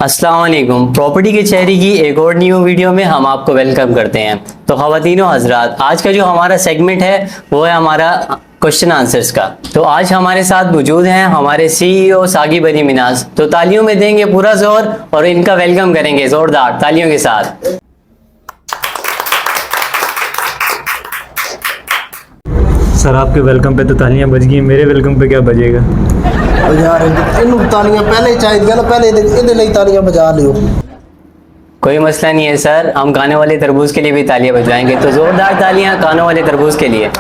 अस्सलाम वालेकुम। प्रॉपर्टी के चेहरे की एक और न्यू वीडियो में हम आपको वेलकम करते हैं। तो ख़वातीनो हज़रात, आज का जो हमारा सेगमेंट है वो है हमारा क्वेश्चन आंसर्स का। तो आज हमारे साथ मौजूद हैं हमारे CEO सागिब अली मिनाज। तो तालियों में देंगे पूरा जोर और इनका वेलकम करेंगे ज़ोरदार तालियों के साथ। सर आपके वेलकम पे तो तालियां बज गई, मेरे वेलकम पे क्या बजेगा? यार इन तालियां पहले ही चाहिए ना, पहले इहदे लिए तालियां बजा लियो। कोई मसला नहीं है सर, हम खाने वाले तरबूज के लिए भी तालियां बजवाएंगे। तो ज़ोरदार तालियां खाने वाले तरबूज के लिए।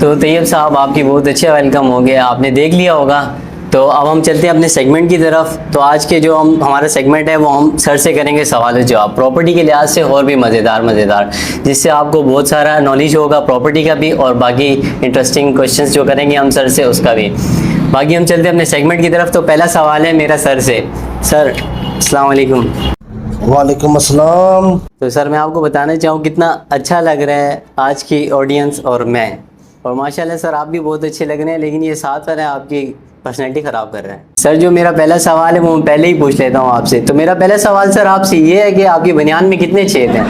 तो तैयब साहब, आपकी बहुत अच्छा वेलकम हो गया, आपने देख लिया होगा। तो अब हम चलते हैं अपने सेगमेंट की तरफ। तो आज के जो हमारा सेगमेंट है वो हम सर से करेंगे सवाल जवाब, प्रॉपर्टी के लिहाज से और भी मज़ेदार, जिससे आपको बहुत सारा नॉलेज होगा प्रॉपर्टी का भी, और बाकी इंटरेस्टिंग क्वेश्चंस जो करेंगे हम सर से उसका भी। बाकी हम चलते हैं अपने सेगमेंट की तरफ। तो पहला सवाल है मेरा सर से। सर अस्सलाम वालेकुम। वालेकुम अस्सलाम। तो सर मैं आपको बताना चाहूँ कितना अच्छा लग रहा है आज की ऑडियंस और मैं, और माशाल्लाह सर आप भी बहुत अच्छे लग रहे हैं, लेकिन ये साथ वाला आपकी पर्सनैलिटी ख़राब कर रहा है। सर जो मेरा पहला सवाल है वो मैं पहले ही पूछ लेता हूँ आपसे। तो मेरा पहला सवाल सर आपसे ये है कि आपकी बनियान में कितने छेद हैं?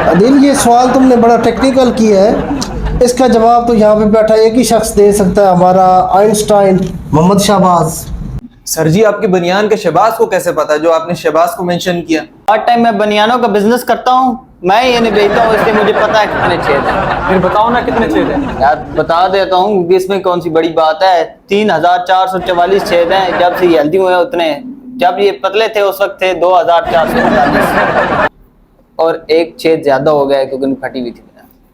अदिल, ये सवाल तुमने बड़ा टेक्निकल किया है। इसका जवाब तो यहाँ पे बैठा एक ही शख्स दे सकता है, हमारा आइंस्टाइन मोहम्मद शहबाज। सर जी, आपकी बनियान के शहबाज को कैसे पता जो आपने शहबाज को मेंशन किया? पार्ट टाइम मैं बनियानों का बिजनेस करता हूँ, मैं ये नहीं बेचता हूँ, इसलिए मुझे पता है कितने छेद हैं। फिर बताओ ना कितने छेद हैं। यार बता देता हूँ क्योंकि इसमें कौन सी बड़ी बात है। 3444 छेद हैं। जब से ये हेल्दी हुए उतने, जब ये पतले थे उस वक्त थे 2445, और एक छेद ज्यादा हो गया क्योंकि फटी हुई थी।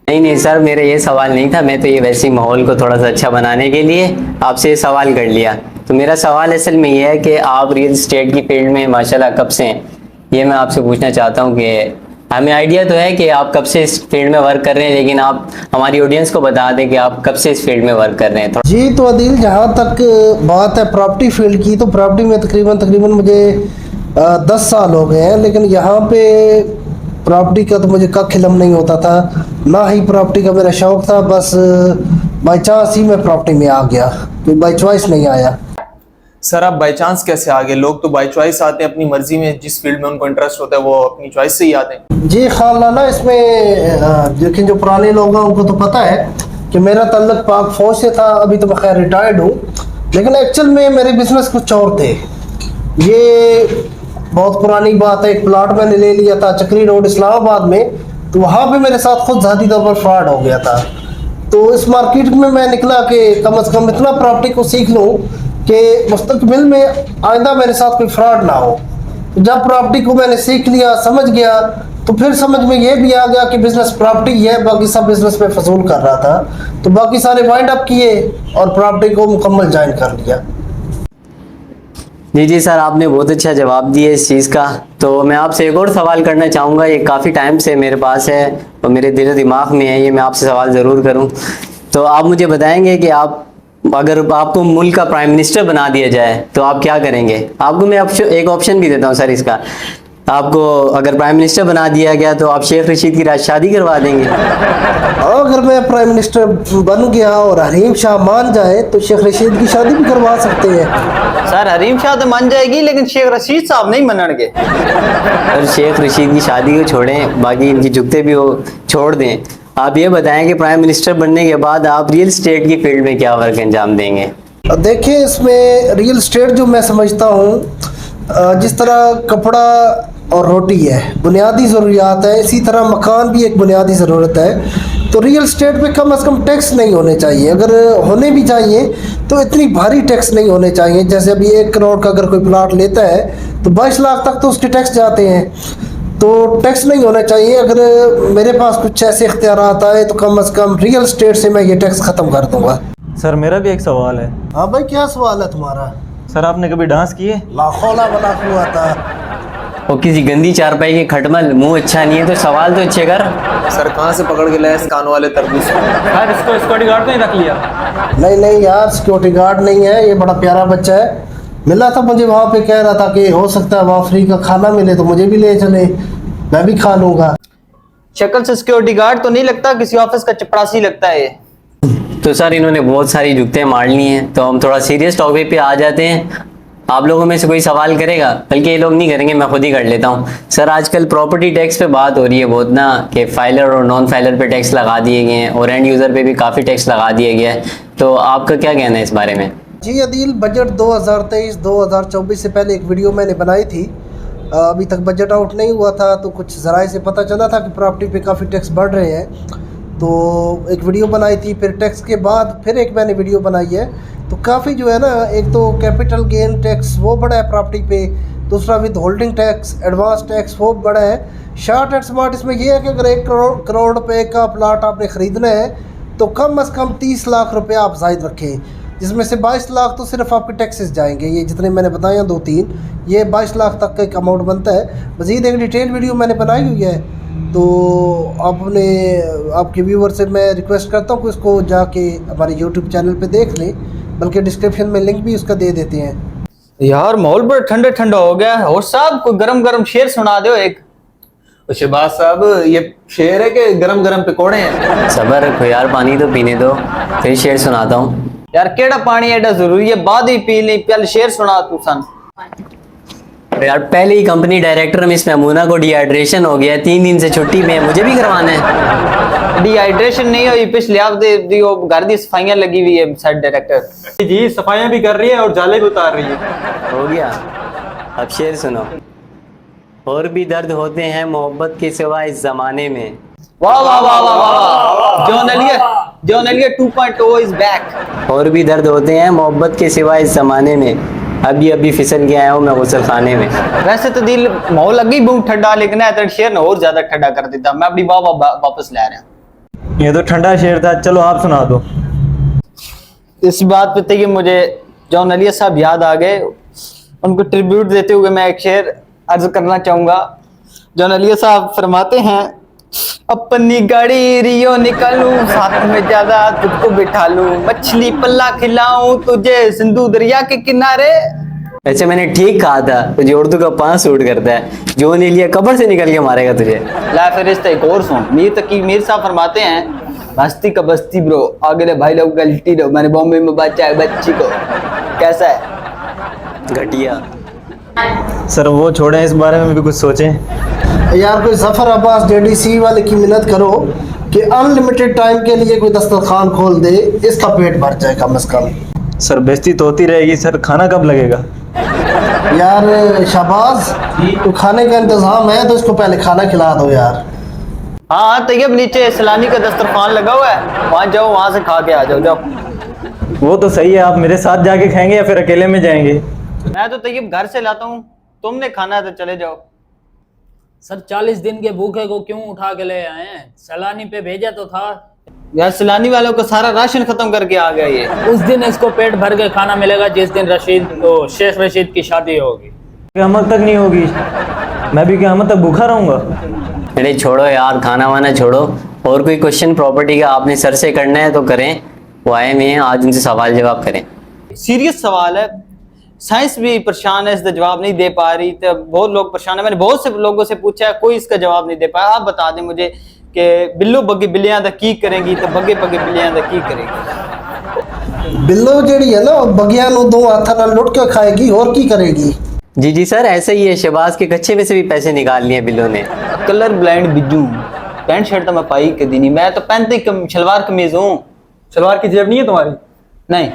नहीं सर, मेरा ये सवाल नहीं था, मैं तो ये वैसे ही माहौल को थोड़ा सा अच्छा बनाने के लिए आपसे ये सवाल कर लिया। तो मेरा सवाल असल में ये है कि आप रियल एस्टेट की फील्ड में माशाल्लाह कब से हैं, ये मैं आपसे पूछना चाहता हूँ कि हमें आइडिया तो है कि आप कब से इस फील्ड में वर्क कर रहे हैं, लेकिन आप हमारी ऑडियंस को बता दें कि आप कब से इस फील्ड में वर्क कर रहे हैं। जी तो अदिल, जहाँ तक बात है प्रॉपर्टी फील्ड की, तो प्रॉपर्टी में तकरीबन मुझे 10 साल हो गए हैं। लेकिन यहाँ पे प्रॉपर्टी का तो मुझे कख इल्म नहीं होता था, ना ही प्रॉपर्टी का मेरा शौक था। बस बाई चांस ही मैं प्रॉपर्टी में आ गया, तो बाई चॉइस नहीं आया। सर आप बाई चांस कैसे आ गए? लोग तो बाई चॉइस आते हैं, अपनी मर्जी में जिस फील्ड में उनको इंटरेस्ट होता है वो अपनी चॉइस से ही आते हैं। जी खाला ना, इसमें लेकिन जो पुराने लोग हैं उनको तो पता है कि मेरा तल्लुक पाक फौज से था। अभी तो मैं खैर रिटायर्ड हूँ, लेकिन एक्चुअल में मेरे बिजनेस कुछ और थे। ये बहुत पुरानी बात है। एक प्लाट मैंने ले लिया था चक्री रोड इस्लामाबाद में, तो वहाँ पे मेरे साथ खुद ज़ाती तौर पर फ्रॉड हो गया था। तो इस मार्केट में मैं निकला कि कम से कम इतना प्रॉपर्टी को सीख लूँ कि मुस्तकबिल में आइंदा मेरे साथ कोई फ्रॉड ना हो। जब प्रॉपर्टी को मैंने सीख लिया, समझ गया, तो फिर समझ में ये भी आ गया कि बिजनेस प्रॉपर्टी है, बाकी सब बिजनेस में फजूल कर रहा था। तो बाकी सारे वाइंड अप किए और प्रॉपर्टी को मुकम्मल ज्वाइन कर लिया। जी सर, आपने बहुत अच्छा जवाब दिया इस चीज़ का। तो मैं आपसे एक और सवाल करना चाहूँगा, ये काफ़ी टाइम से मेरे पास है और मेरे दिल दिमाग में है, ये मैं आपसे सवाल ज़रूर करूँ। तो आप मुझे बताएंगे कि आप अगर आपको मुल्क का प्राइम मिनिस्टर बना दिया जाए तो आप क्या करेंगे? आपको मैं एक ऑप्शन भी देता हूँ सर इसका। आपको अगर प्राइम मिनिस्टर बना दिया गया तो आप शेख रशीद की शादी करवा देंगे? अगर मैं प्राइम मिनिस्टर बन गया और हरीम शाह मान जाए तो शेख रशीद की शादी भी करवा सकते हैं। सर हरीम शाह तो मान जाएगी, लेकिन शेख रशीद साहब नहीं मनणगे। सर शेख रशीद की शादी को छोड़ें, बाकी इनकी जुगते भी वो छोड़ दें। आप ये बताएं कि प्राइम मिनिस्टर बनने के बाद आप रियल एस्टेट की फील्ड में क्या वर्क अंजाम देंगे? देखिए, इसमें रियल एस्टेट जो मैं समझता हूँ, जिस तरह कपड़ा और रोटी है बुनियादी ज़रूरियात है, इसी तरह मकान भी एक बुनियादी ज़रूरत है। तो रियल एस्टेट पे कम से कम टैक्स नहीं होने चाहिए। अगर होने भी चाहिए तो इतनी भारी टैक्स नहीं होने चाहिए। जैसे अभी 1 करोड़ का अगर कोई प्लाट लेता है तो 22 लाख तक तो उसके टैक्स जाते हैं। तो टैक्स नहीं होना चाहिए। अगर मेरे पास कुछ ऐसे इख्तियारात आए तो कम से कम रियल एस्टेट से मैं ये टैक्स ख़त्म कर दूँगा। सर मेरा भी एक सवाल है। हाँ भाई, क्या सवाल है तुम्हारा? सर आपने कभी डांस किए? लाखोला बना हुआ था। और किसी गंदी चारपाई के खटमल, मुंह अच्छा नहीं है तो सवाल तो अच्छे कर। सर कहाँ से पकड़ के लाए इस कान वाले तरबूज? सर इसको सिक्योरिटी गार्ड ने रख लिया। नहीं यार, सिक्योरिटी गार्ड नहीं है, ये बड़ा प्यारा बच्चा है। मिला था मुझे वहाँ पे, कह रहा था कि हो सकता है वहाँ फ्री का खाना मिले तो मुझे भी ले चले, मैं भी खा लूँगा। शक्ल से सिक्योरिटी गार्ड तो नहीं लगता, किसी ऑफिस का चपरासी लगता है ये। तो सर इन्होंने बहुत सारी जुगतें मार ली हैं, तो हम थोड़ा सीरियस टॉपिक पे आ जाते हैं। आप लोगों में से कोई सवाल करेगा? बल्कि ये लोग नहीं करेंगे, मैं खुद ही कर लेता हूँ। सर आजकल प्रॉपर्टी टैक्स पे बात हो रही है बहुत ना, कि फाइलर और नॉन फाइलर पे टैक्स लगा दिए गए हैं और एंड यूज़र पे भी काफ़ी टैक्स लगा दिया गया है, तो आपका क्या कहना है इस बारे में? जी अदील, बजट 2023-2024 से पहले एक वीडियो मैंने बनाई थी। अभी तक बजट आउट नहीं हुआ था, तो कुछ ज़राए से पता चला था कि प्रॉपर्टी पे काफ़ी टैक्स बढ़ रहे हैं, तो एक वीडियो बनाई थी। फिर टैक्स के बाद फिर एक मैंने वीडियो बनाई है, तो काफ़ी जो है ना, एक तो कैपिटल गेन टैक्स वो बड़ा है प्रॉपर्टी पे, दूसरा with holding tax, advance tax वो बड़ा है। शॉर्ट एंड स्मार्ट इसमें यह है कि अगर 1 करोड़ रुपए का प्लाट आपने ख़रीदना है तो कम अज़ कम 30 लाख रुपये आप जायद रखें, जिसमें से 22 लाख तो सिर्फ आपके टैक्सेस जाएंगे। ये जितने मैंने बताए हैं 2-3, ये 22 लाख तक का एक अमाउंट बनता है। मज़ीद एक डिटेल वीडियो मैंने बनाई हुई है, तो आपके व्यूवर से मैं रिक्वेस्ट करता हूँ कि उसको जाके हमारे यूट्यूब चैनल पे देख लें, बल्कि डिस्क्रिप्शन में लिंक भी उसका दे देते हैं। यार माहौल बड़ा ठंडा ठंडा हो गया है। और साहब कोई गरम गरम शेर सुना दो एक। शहबाज साहब, ये शेर है कि गरम गरम पकौड़े हैं? सबर रखो यार, पानी तो पीने दो, फिर शेर सुनाता हूँ। यार केड़ा पानी एडा जरूरी है, बाद ही पी ली, पहले शेर सुना तू सन। यार पहले ही कंपनी डायरेक्टर मिस मेमूना को डिहाइड्रेशन हो गया, 3 दिन से छुट्टी में, मुझे भी करवाना है। डिहाइड्रेशन नहीं हुई, पिछले हफ्ते दी वो घर दी सफाइयां लगी हुई है साइड डायरेक्टर जी सफाइयाँ भी कर रही है और जाले भी उतार रही है। हो गया, अब शेर सुनो। और भी दर्द होते हैं मोहब्बत के सिवा इस जमाने में। वाह वाह वाह वाह वाह, जॉन एलियट 2.0 इज बैक। और भी दर्द होते हैं मोहब्बत के सिवा इस जमाने में, अभी फिसल के आया हूँ मैं गुसल खाने में। वैसे तो दिल माहौल लगी बहुत ठंडा, लेकिन है शेर ने और ज्यादा ठंडा कर देता। मैं अपनी वापस ले रहा हूँ। ये तो ठंडा शेर था, चलो आप सुना दो। इस बात पे थे कि मुझे जॉन एलियट साहब याद आ गए, उनको ट्रिब्यूट देते हुए मैं एक शेर अर्ज करना चाहूंगा। जॉन एलियट साहब फरमाते हैं, अपनी गाड़ी रियो निकालूं, साथ में ज्यादा तुझको बिठा लूं, मछली पल्ला खिलाऊं तुझे सिंधु दरिया के किनारे। वैसे मैंने ठीक कहा था, तुझे उर्दू का 5 सूट करता है, जो नहीं लिया कब्र से निकल के मारेगा तुझे। ला फिर इस एक और सुन। मीर साहब फरमाते हैं, बस्ती का बस्ती ब्रो, आगे भाई लोग गलती दो, मैंने बॉम्बे में बच्चा है बच्ची को। कैसा है? घटिया। सर वो छोड़ें, इस बारे में भी कुछ सोचें। यार कोई जफ़र अब्बास JDC वाले की मिन्नत करो कि अनलिमिटेड टाइम के लिए कोई दस्तरखान खोल दे, इसका पेट भर जाए कम से कम। सर बेइज्जती तो होती रहेगी सर, खाना कब लगेगा? यार शहबाज, तो खाने का इंतजाम है तो इसको पहले खाना खिला दो यार। हाँ तैयब, नीचे सैलानी का दस्तरखान लगा हुआ है, वहां जाओ, वहां से खा के आ जाओ। जाओ। वो तो सही है, आप मेरे साथ जाके खाएंगे या फिर अकेले में जाएंगे? मैं तो तैयब घर से लाता हूँ, तुमने खाना है तो चले जाओ। सर 40 दिन के भूखे को क्यों उठा के ले आए हैं? सैलानी पे भेजा तो था। यार सैलानी वालों का सारा राशन खत्म करके आ गया ये। उस दिन इसको पेट भर के खाना मिलेगा जिस दिन शेख रशीद की शादी होगी। क़यामत तक नहीं होगी, मैं भी क़यामत तक भूखा रहूंगा। अरे छोड़ो यार, खाना वाना छोड़ो, और कोई क्वेश्चन प्रॉपर्टी का आपने सर से करना है तो करें, वो आए हुए हैं, आज उनसे सवाल जवाब करें। सीरियस सवाल है, साइंस भी परेशान है, इसका जवाब नहीं दे पा रही, तो बहुत लोग परेशान है। मैंने बहुत से लोगों से पूछा है, कोई इसका जवाब नहीं दे पाया। आप बता दें मुझे कि बिल्लो बग्गे बिल्लियां दा की करेंगी, तो बग्गे बग्गे बिल्लियां दा की करेगी? बिल्लो जेड़ी है ना, बगिया नु 2 हाथ नाल लुट के खाएगी, और की करेगी? जी सर, ऐसा ही है, शहबाज के कच्चे में से भी पैसे निकाल लिए बिल्लो ने। कलर ब्लाइंड बिज्जू, पैंट शर्ट तो मैं पाई कदी नहीं, मैं तो पहनते ही शलवार कमीज हूँ। सलवार की जेब नहीं है तुम्हारी? नहीं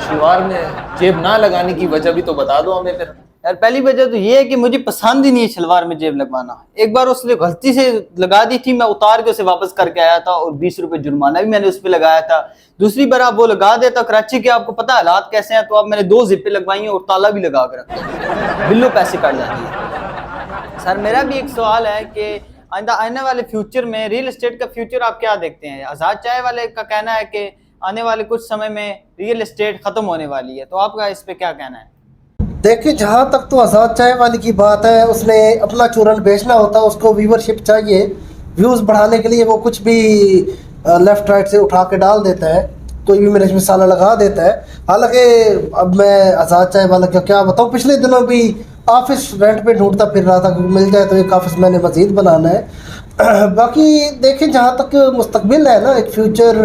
शलवार में जेब ना लगाने की वजह भी तो बता दो हमें फिर। यार पहली वजह तो ये है कि मुझे पसंद ही नहीं है शलवार में जेब लगवाना। एक बार उसने गलती से लगा दी थी, मैं उतार के उसे वापस करके आया था और 20 रुपए जुर्माना भी मैंने उस पर लगाया था। दूसरी बार आप वो लगा देता, कराची के आपको पता हालात कैसे हैं, तो अब मैंने 2 जिप्पे लगवाई हैं और ताला भी लगा के रखा, बिल्लो पैसे काट जाती है। सर मेरा भी एक सवाल है कि आने वाले फ्यूचर में रियल एस्टेट का फ्यूचर आप क्या देखते हैं? आजाद चाय वाले का कहना है कि आने वाले कुछ समय में रियल एस्टेट खत्म होने वाली है, तो आपका इस पे क्या कहना है? देखिए, जहाँ तक तो आज़ाद चाय वाली की बात है, उसने अपना चूरन बेचना होता है, उसको व्यूवरशिप चाहिए, व्यूज़ बढ़ाने के लिए वो कुछ भी लेफ्ट राइट से उठा के डाल देता है, कोई भी मिर्च मसाला लगा देता है। हालांकि अब मैं आज़ाद चाय वाला क्या बताऊँ, पिछले दिनों भी ऑफिस रेंट पे ढूंढता फिर रहा था कि मिल जाए तो एक ऑफिस मैंने मज़ीद बनाना है। बाकी देखें, जहाँ तक मुस्तकबिल है ना एक फ्यूचर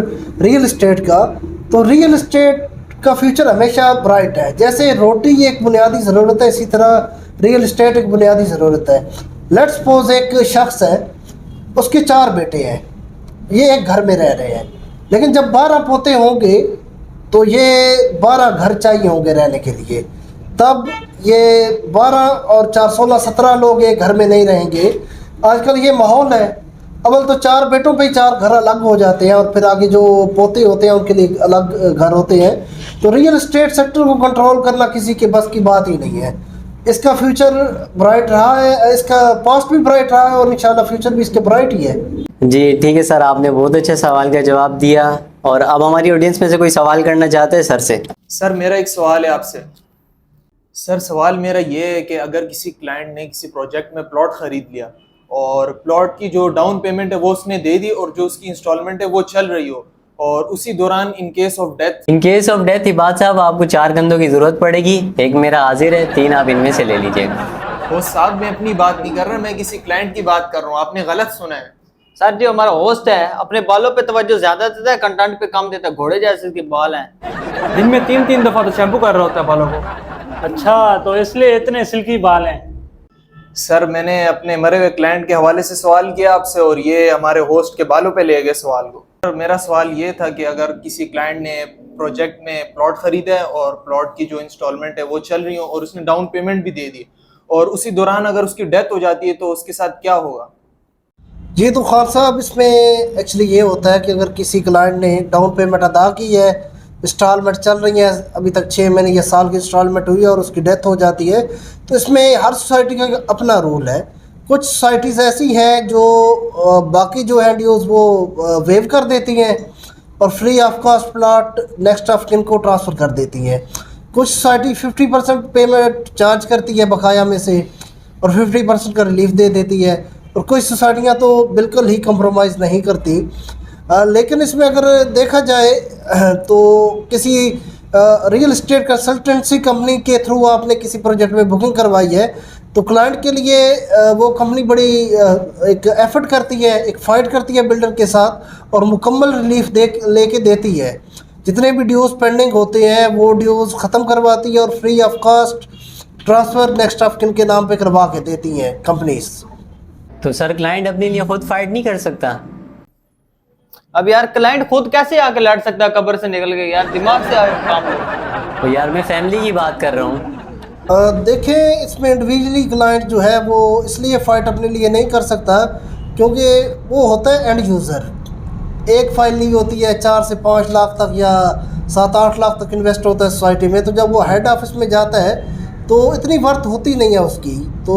रियल इस्टेट का, तो रियल इस्टेट का फ्यूचर हमेशा ब्राइट है। जैसे रोटी एक बुनियादी ज़रूरत है, इसी तरह रियल इस्टेट एक बुनियादी ज़रूरत है। लेट्स सपोज एक शख्स है, उसके 4 बेटे हैं, ये एक घर में रह रहे हैं, लेकिन जब 12 पोते होंगे तो ये 12 घर चाहिए होंगे रहने के लिए। तब ये 12 और 4 16 17 लोग एक घर में नहीं रहेंगे। आजकल ये माहौल है, अव्वल तो 4 बेटों पे ही 4 घर अलग हो जाते हैं और फिर आगे जो पोते होते हैं उनके लिए अलग घर होते हैं। तो रियल एस्टेट सेक्टर को कंट्रोल करना किसी के बस की बात ही नहीं है। इसका फ्यूचर ब्राइट रहा है, इसका पास्ट भी ब्राइट रहा है और इंशाल्लाह फ्यूचर भी इसके ब्राइट ही है। जी ठीक है सर, आपने बहुत अच्छा सवाल का जवाब दिया। और अब हमारी ऑडियंस में से कोई सवाल करना चाहते हैं सर से? सर मेरा एक सवाल है आपसे। सर सवाल मेरा ये है कि अगर किसी क्लाइंट ने किसी प्रोजेक्ट में प्लॉट ख़रीद लिया और प्लॉट की जो डाउन पेमेंट है वो उसने दे दी और जो उसकी इंस्टॉलमेंट है वो चल रही हो, और उसी दौरान इन केस ऑफ डेथ इबाद साहब आपको 4 कंधों की ज़रूरत पड़ेगी। एक मेरा हाजिर है, 3 आप इनमें से ले लीजिएगा। होस्ट साहब मैं अपनी बात नहीं कर रहा, मैं किसी क्लाइंट की बात कर रहा हूँ, आपने गलत सुना है। सर जो हमारा होस्ट है अपने बालों पे तवज्जो ज्यादा देता है, कंटेंट पे कम देता है। घोड़े जैसे इसके बाल हैं। दिन में 3-3 दफ़ा तो शैम्पू कर रहा होता है बालों को। अच्छा, तो इसलिए इतने सिल्की बाल हैं। सर मैंने अपने मरे हुए क्लाइंट के हवाले से सवाल किया आपसे और ये हमारे होस्ट के बालों पे ले गए सवाल को। सर मेरा सवाल ये था कि अगर किसी क्लाइंट ने प्रोजेक्ट में प्लॉट खरीदा है और प्लॉट की जो इंस्टॉलमेंट है वो चल रही हो और उसने डाउन पेमेंट भी दे दी और उसी दौरान अगर उसकी डेथ हो जाती है तो उसके साथ क्या होगा? जी तो खान साहब, इसमें एक्चुअली ये होता है कि अगर किसी क्लाइंट ने डाउन पेमेंट अदा की है, इंस्टॉलमेंट चल रही है, अभी तक 6 महीने या साल की इंस्टॉलमेंट हुई है और उसकी डेथ हो जाती है, तो इसमें हर सोसाइटी का अपना रूल है। कुछ सोसाइटीज़ ऐसी हैं जो बाकी जो है ड्यूज़ वो वेव कर देती हैं और free of cost plot next of kin को ट्रांसफ़र कर देती हैं। कुछ सोसाइटी 50% पेमेंट चार्ज करती है बकाया में से और 50% का रिलीफ दे देती है, और कुछ सोसाइटियाँ तो बिल्कुल ही कंप्रोमाइज़ नहीं करती। लेकिन इसमें अगर देखा जाए तो किसी रियल इस्टेट कंसल्टेंसी कंपनी के थ्रू आपने किसी प्रोजेक्ट में बुकिंग करवाई है तो क्लाइंट के लिए वो कंपनी बड़ी एक एफर्ट करती है, एक फ़ाइट करती है बिल्डर के साथ और मुकम्मल रिलीफ लेके देती है। जितने भी ड्यूज़ पेंडिंग होते हैं वो ड्यूज़ ख़त्म करवाती है और free of cost transfer next of kin के नाम पे करवा के देती हैं कंपनीज। तो सर क्लाइंट अपने लिए खुद फाइट नहीं कर सकता? अब यार क्लाइंट खुद कैसे आके लड़ सकता है कब्र से निकल के? यार दिमाग से आगे काम लो। तो यार मैं फैमिली की बात कर रहा हूँ। देखें, इसमें इंडिविजुअली क्लाइंट जो है वो इसलिए फ़ाइट अपने लिए नहीं कर सकता क्योंकि वो होता है एंड यूज़र। एक फाइल ली होती है 4 से 5 लाख तक या 7-8 लाख तक इन्वेस्ट होता है सोसाइटी में, तो जब वो हेड ऑफिस में जाता है तो इतनी वर्थ होती नहीं है उसकी, तो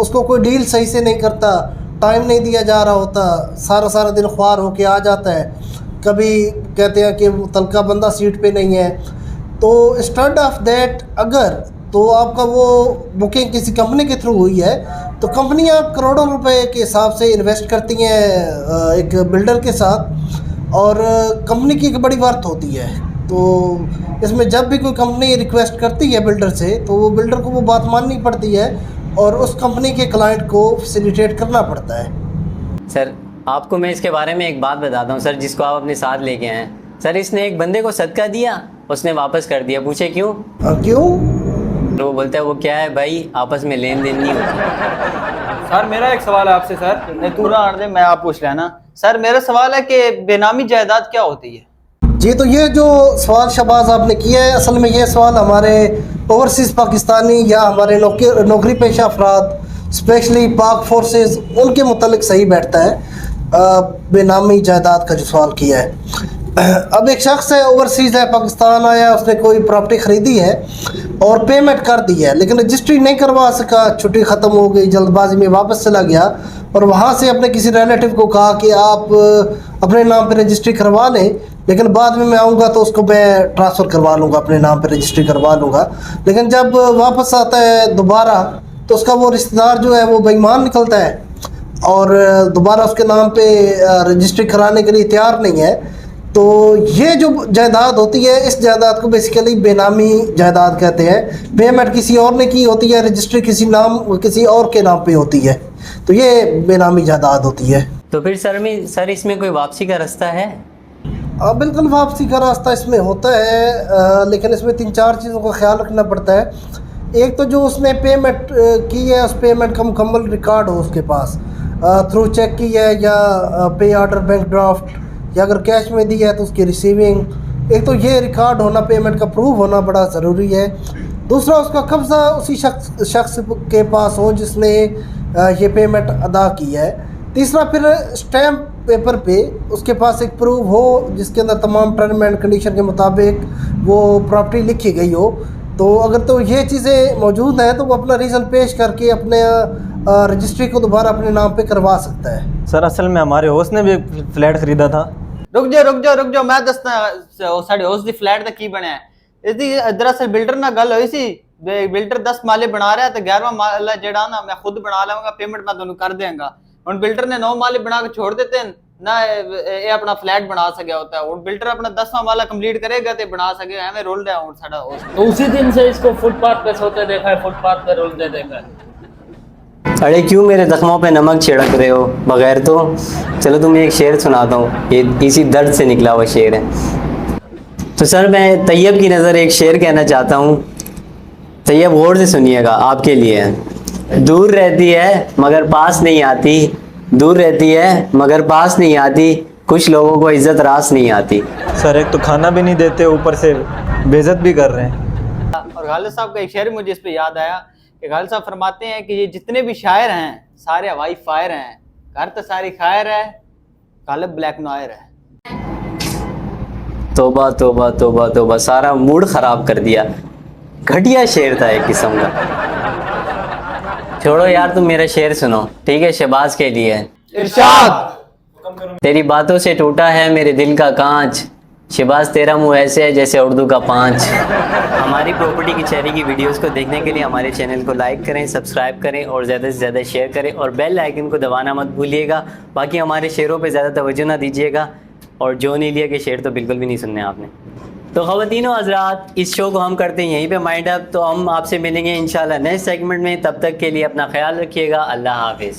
उसको कोई डील सही से नहीं करता, टाइम नहीं दिया जा रहा होता, सारा दिन ख्वार होके आ जाता है। कभी कहते हैं कि मुतलका बंदा सीट पे नहीं है। तो इंस्टेड ऑफ दैट अगर तो आपका वो बुकिंग किसी कंपनी के थ्रू हुई है तो कंपनियां करोड़ों रुपए के हिसाब से इन्वेस्ट करती हैं एक बिल्डर के साथ और कंपनी की एक बड़ी वर्थ होती है। तो इसमें जब भी कोई कंपनी रिक्वेस्ट करती है बिल्डर से तो वो बिल्डर को वो बात माननी पड़ती है और उस कंपनी के क्लाइंट को फैसिलिटेट करना पड़ता है। सर आपको मैं इसके बारे में एक बात बताता हूँ सर, जिसको आप अपने साथ लेके आए हैं। सर इसने एक बंदे को सदका दिया, उसने वापस कर दिया। पूछे क्यों? क्यों? तो वो बोलता है वो क्या है भाई, आपस में लेन देन नहीं होता। सर मेरा एक सवाल है आपसे सर। नहीं तू ना आने दे, मैं आप पूछ लेना। सर मेरा सवाल है कि बेनामी जायदाद क्या होती है? जी तो ये जो सवाल शहबाज आपने किया है, असल में ये सवाल हमारे ओवरसीज़ पाकिस्तानी या हमारे नौकरी पेशा अफराद स्पेशली पाक फोर्सेस उनके मुतालिक सही बैठता है। बेनामी जायदाद का जो सवाल किया है, अब एक शख्स है ओवरसीज़ है, पाकिस्तान आया, उसने कोई प्रॉपर्टी ख़रीदी है और पेमेंट कर दी है लेकिन रजिस्ट्री नहीं करवा सका, छुट्टी ख़त्म हो गई, जल्दबाजी में वापस चला गया और वहाँ से अपने किसी रिलेटिव को कहा कि आप अपने नाम पे रजिस्ट्री करवा लें, लेकिन बाद में मैं आऊँगा तो उसको मैं ट्रांसफ़र करवा लूँगा, अपने नाम पे रजिस्ट्री करवा लूँगा। लेकिन जब वापस आता है दोबारा तो उसका वो रिश्तेदार जो है वो बेईमान निकलता है और दोबारा उसके नाम पे रजिस्ट्री कराने के लिए तैयार नहीं है। तो ये जो जायदाद होती है, इस जायदाद को बेसिकली बेनामी जायदाद कहते हैं। पेमेंट किसी और ने की होती है, रजिस्ट्री किसी और के नाम पे होती है, तो ये बेनामी जायदाद होती है। तो फिर सर इसमें कोई वापसी का रास्ता है? बिल्कुल वापसी का रास्ता इसमें होता है, लेकिन इसमें 3-4 चीज़ों का ख्याल रखना पड़ता है। एक तो जो उसने पेमेंट की है, उस पेमेंट का मुकम्मल रिकॉर्ड हो उसके पास, थ्रू चेक की है या पे ऑर्डर, बैंक ड्राफ्ट, या अगर कैश में दी है तो उसकी रिसीविंग। एक तो ये रिकॉर्ड होना, पेमेंट का प्रूफ होना बड़ा ज़रूरी है। दूसरा, उसका कब्ज़ा उसी शख्स के पास हो जिसने ये पेमेंट अदा की है। तीसरा, फिर स्टैम्प पेपर पे उसके पास एक प्रूफ हो जिसके अंदर तमाम टर्म एंड कंडीशन के मुताबिक वो प्रॉपर्टी लिखी गई हो। तो अगर तो ये चीज़ें मौजूद हैं तो वो अपना रीज़न पेश करके अपने रजिस्ट्री को दोबारा अपने नाम पे करवा सकता है। सर असल में हमारे होस्ट ने भी एक फ्लैट खरीदा था। रुक जाओ मैं दसना साढ़े उस दी फ्लैट दा की बनया है। इसदी दरअसल बिल्डर ना गल होई सी, बिल्डर 10 माले बना रहा है तो 11वां माला जेड़ा ना मैं खुद बना लवांगा, पेमेंट मैं दोनों कर देंगा। हुन बिल्डर ने 9 माले बना के छोड़ देते हैं ना, ये अपना फ्लैट बना सके होता है। और बिल्डर अपना 10वां माला कंप्लीट करेगा तो बना सके, एवं रोल रहा हूं साडा होस्ट। तो उसी दिन से इसको फुटपाथ पे सोते देखा है, फुटपाथ पे रोलते देखा है। अरे क्यों मेरे जख्मों पे नमक छिड़क रहे हो बगैर? तो चलो तुम्हें एक शेर सुनाता हूँ, ये इसी दर्द से निकला हुआ शेर है। तो सर मैं तैयब की नज़र एक शेर कहना चाहता हूँ। तैयब गौर से सुनिएगा, आपके लिए है। दूर रहती है मगर पास नहीं आती, दूर रहती है मगर पास नहीं आती, कुछ लोगों को इज्जत रास नहीं आती। सर एक तो खाना भी नहीं देते, ऊपर से बेइज्जत भी कर रहे हैं। और गालिब साहब का एक शेर मुझे इस पे याद आया कि गालिब साहब फरमाते हैं कि ये जितने भी शायर हैं सारे हवाई फायर हैं, घर तो सारी खायर है, गालिब ब्लैक नॉयर है। तोबा तोबा तोबा तोबा, सारा मूड ख़राब कर दिया। घटिया शेर था एक किस्म का। छोड़ो यार, तुम मेरा शेर सुनो, ठीक है? शहबाज के लिए। इरशाद। तेरी बातों से टूटा है मेरे दिल का कांच, शहबाज तेरा मुंह ऐसे है जैसे उर्दू का 5। हमारी प्रॉपर्टी की चैरी की वीडियोस को देखने के लिए हमारे चैनल को लाइक करें, सब्सक्राइब करें और ज़्यादा से ज़्यादा शेयर करें और बेल आइकन को दबाना मत भूलिएगा। बाकी हमारे शेरों पे ज़्यादा तवज्जो ना दीजिएगा, और जो नहीं लिया के शेर तो बिल्कुल भी नहीं सुनने आपने। तो ख़वातीनो हज़रात, इस शो को हम करते हैं यहीं पे माइंड अप। तो हम आपसे मिलेंगे इंशाल्लाह नेक्स्ट सेगमेंट में। तब तक के लिए अपना ख्याल रखिएगा। अल्लाह हाफिज़।